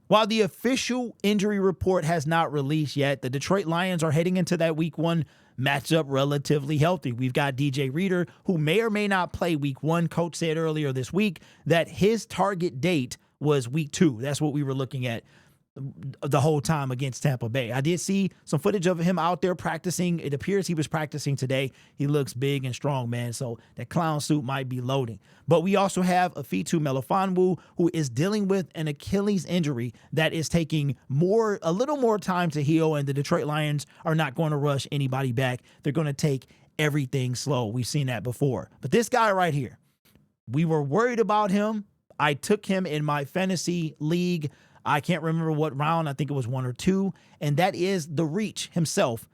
While the official injury report has not released yet, the Detroit Lions are heading into that week 1 matchup relatively healthy. We've got DJ Reader, who may or may not play week 1. Coach said earlier this week that his target date was week 2. That's what we were looking at the whole time against Tampa Bay. I did see some footage of him out there practicing. It appears he was practicing today. He looks big and strong, man. So that clown suit might be loading. But we also have Afitu Melifonwu, who is dealing with an Achilles injury that is taking a little more time to heal. And the Detroit Lions are not going to rush anybody back. They're going to take everything slow. We've seen that before. But this guy right here, we were worried about him. I took him in my fantasy league. I can't remember what round. I think it was 1 or 2. And that is the Reach himself.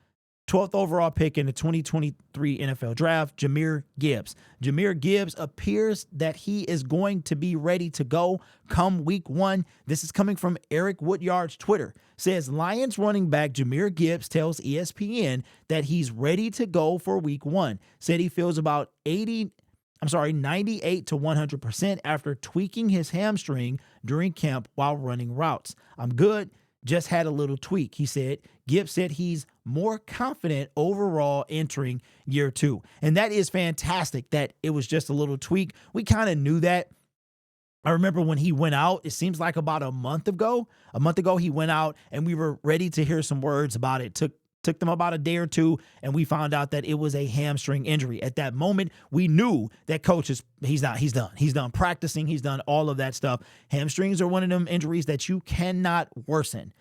12th overall pick in the 2023 NFL Draft, Jahmyr Gibbs. Jahmyr Gibbs appears that he is going to be ready to go come week 1. This is coming from Eric Woodyard's Twitter. Says Lions running back Jahmyr Gibbs tells ESPN that he's ready to go for week 1. Said he feels about 98 to 100% after tweaking his hamstring during camp while running routes. I'm good, just had a little tweak, he said. Gibbs said he's more confident overall entering year 2. And that is fantastic that it was just a little tweak. We kind of knew that. I remember when he went out, it seems like about a month ago he went out and we were ready to hear some words about it. Took them about a day or two, and we found out that it was a hamstring injury. At that moment, we knew that he's done. He's done practicing. He's done all of that stuff. Hamstrings are one of them injuries that you cannot worsen.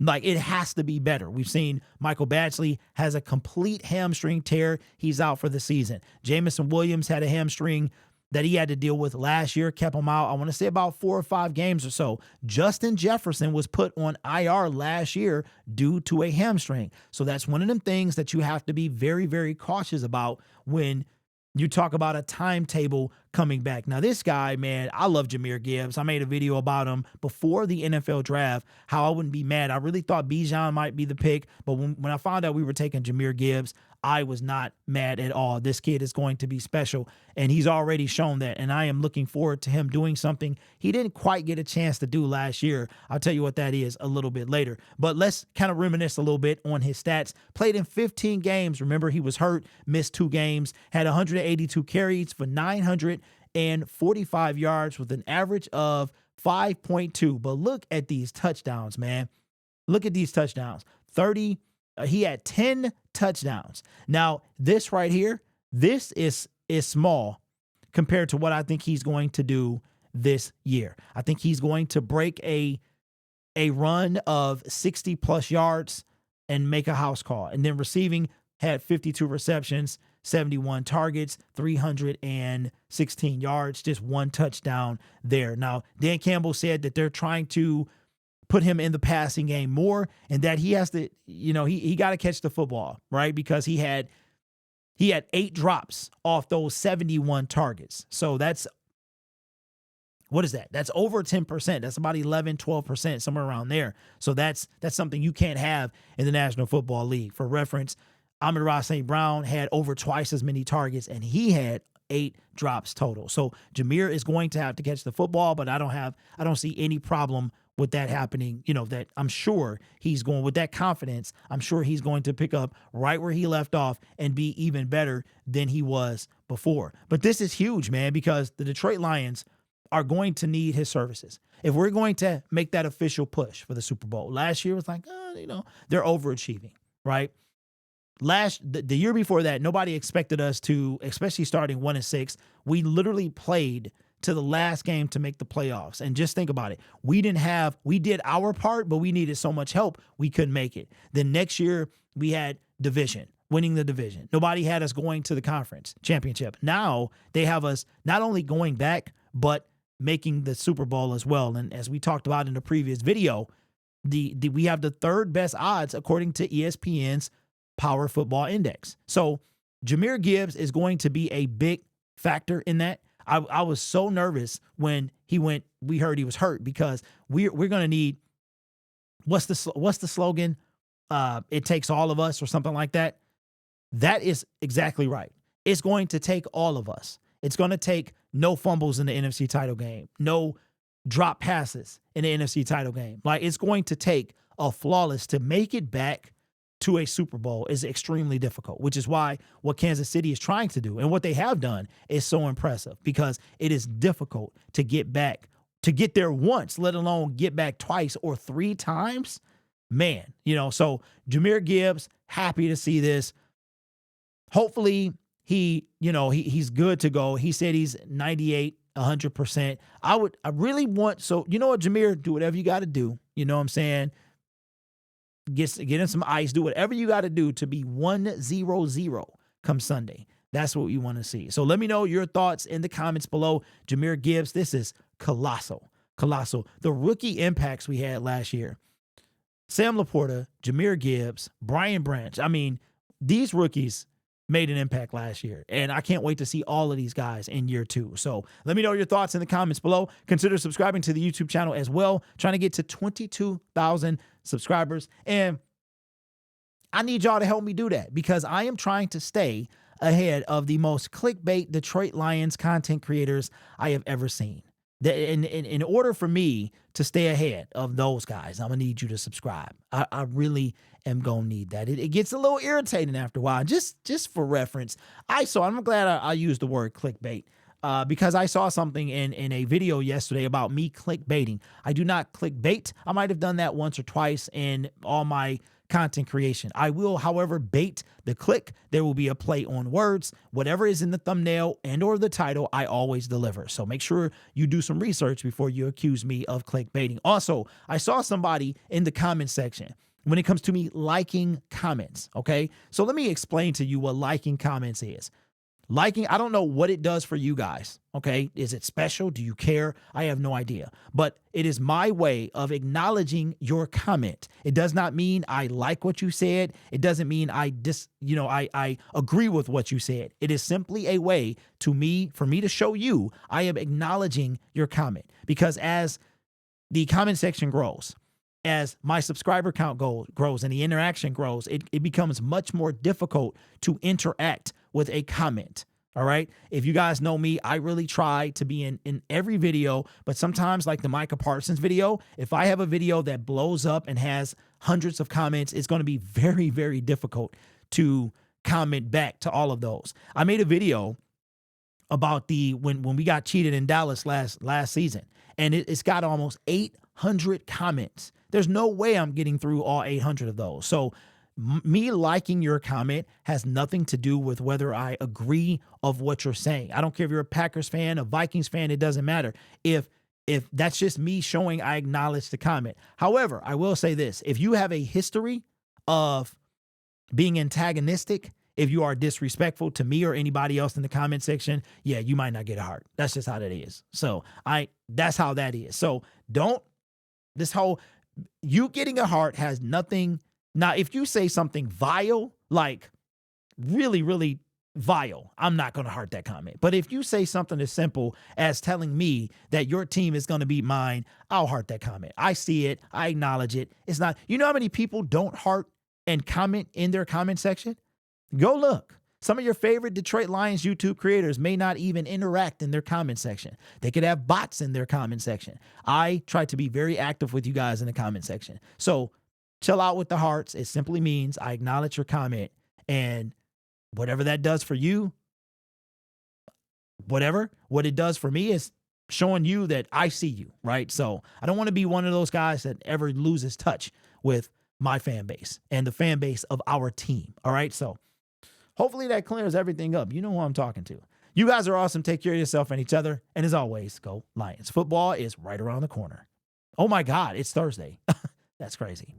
Like, it has to be better. We've seen Michael Badgley has a complete hamstring tear. He's out for the season. Jamison Williams had a hamstring that he had to deal with last year, kept him out, I want to say about 4 or 5 games or so. Justin Jefferson was put on IR last year due to a hamstring. So that's one of them things that you have to be very, very cautious about when you talk about a timetable coming back. Now, this guy, man, I love Jahmyr Gibbs. I made a video about him before the NFL draft, how I wouldn't be mad. I really thought Bijan might be the pick, but when I found out we were taking Jahmyr Gibbs, I was not mad at all. This kid is going to be special, and he's already shown that, and I am looking forward to him doing something he didn't quite get a chance to do last year. I'll tell you what that is a little bit later. But let's kind of reminisce a little bit on his stats. Played in 15 games. Remember, he was hurt, missed 2 games, had 182 carries for 945 yards with an average of 5.2. But look at these touchdowns, man. Look at these touchdowns. He had 10 touchdowns. Now, this right here, this is small compared to what I think he's going to do this year. I think he's going to break a run of 60-plus yards and make a house call. And then receiving, had 52 receptions, 71 targets, 316 yards, just 1 touchdown there. Now, Dan Campbell said that they're trying to put him in the passing game more, and that he has to, he got to catch the football, right? Because he had 8 drops off those 71 targets. So what is that? That's over 10%. That's about 11, 12%, somewhere around there. So that's something you can't have in the National Football League. For reference, Amon-Ra St. Brown had over twice as many targets, and he had 8 drops total. So Jahmyr is going to have to catch the football, but I don't see any problem with that happening. That I'm sure he's going with that confidence. I'm sure he's going to pick up right where he left off and be even better than he was before. But this is huge, man, because the Detroit Lions are going to need his services. If we're going to make that official push for the Super Bowl, last year was like, they're overachieving, right? The year before that, nobody expected us to, especially starting 1-6. We literally played to the last game to make the playoffs. And just think about it. We did our part, but we needed so much help, we couldn't make it. Then next year, we had winning the division. Nobody had us going to the conference championship. Now they have us not only going back, but making the Super Bowl as well. And as we talked about in the previous video, we have the 3rd best odds according to ESPN's Power Football Index. So Jahmyr Gibbs is going to be a big factor in that. I was so nervous when we heard he was hurt, because we're going to need, what's the slogan? It takes all of us, or something like that. That is exactly right. It's going to take all of us. It's going to take no fumbles in the NFC title game, no drop passes in the NFC title game. Like, it's going to take a flawless to make it back to a Super Bowl is extremely difficult, which is why what Kansas City is trying to do and what they have done is so impressive, because it is difficult to get back, to get there once, let alone get back twice or three times. Man, so Jahmyr Gibbs, happy to see this. Hopefully he's good to go. He said he's 98, 100%. I really want, so you know what, Jahmyr, do whatever you got to do. You know what I'm saying? Get in some ice, do whatever you got to do to be 1-0-0 come Sunday. That's what we want to see. So let me know your thoughts in the comments below. Jahmyr Gibbs, this is colossal. The rookie impacts we had last year. Sam Laporta, Jahmyr Gibbs, Brian Branch. I mean, these rookies made an impact last year, and I can't wait to see all of these guys in year two. So let me know your thoughts in the comments below. Consider subscribing to the YouTube channel as well. Trying to get to 22,000 subscribers, and I need y'all to help me do that, because I am trying to stay ahead of the most clickbait Detroit Lions content creators I have ever seen. In order for me to stay ahead of those guys, I'm going to need you to subscribe. I really am going to need that. It gets a little irritating after a while. Just for reference, I'm glad I used the word clickbait, because I saw something in a video yesterday about me clickbaiting. I do not clickbait. I might have done that once or twice in all my content creation. I will, however, bait the click. There will be a play on words. Whatever is in the thumbnail and or the title, I always deliver. So make sure you do some research before you accuse me of clickbaiting. Also, I saw somebody in the comment section when it comes to me liking comments, okay? So let me explain to you what liking comments is. Liking, I don't know what it does for you guys, okay? Is it special? Do you care? I have no idea. But it is my way of acknowledging your comment. It does not mean I like what you said. It doesn't mean I agree with what you said. It is simply a way for me to show you I am acknowledging your comment. Because as the comment section grows, as my subscriber count grows and the interaction grows, it becomes much more difficult to interact with a comment. All right. If you guys know me, I really try to be in every video, but sometimes, like the Micah Parsons video, if I have a video that blows up and has hundreds of comments, it's going to be very, very difficult to comment back to all of those. I made a video about when we got cheated in Dallas last season, and it's got almost 800 comments. There's no way I'm getting through all 800 of those. So me liking your comment has nothing to do with whether I agree of what you're saying. I don't care if you're a Packers fan, a Vikings fan, it doesn't matter. If that's just me showing I acknowledge the comment. However, I will say this. If you have a history of being antagonistic, if you are disrespectful to me or anybody else in the comment section, yeah, you might not get a heart. That's just how that is. So that's how that is. So you getting a heart has nothing. Now, if you say something vile, like really, really vile, I'm not going to heart that comment. But if you say something as simple as telling me that your team is going to beat mine, I'll heart that comment. I see it. I acknowledge it. It's not, you know how many people don't heart and comment in their comment section? Go look. Some of your favorite Detroit Lions YouTube creators may not even interact in their comment section. They could have bots in their comment section. I try to be very active with you guys in the comment section. So chill out with the hearts. It simply means I acknowledge your comment, and whatever that does for you, what it does for me is showing you that I see you, right? So I don't want to be one of those guys that ever loses touch with my fan base and the fan base of our team. All right. So hopefully that clears everything up. You know who I'm talking to. You guys are awesome. Take care of yourself and each other. And as always, go Lions. Football is right around the corner. Oh my God, it's Thursday. That's crazy.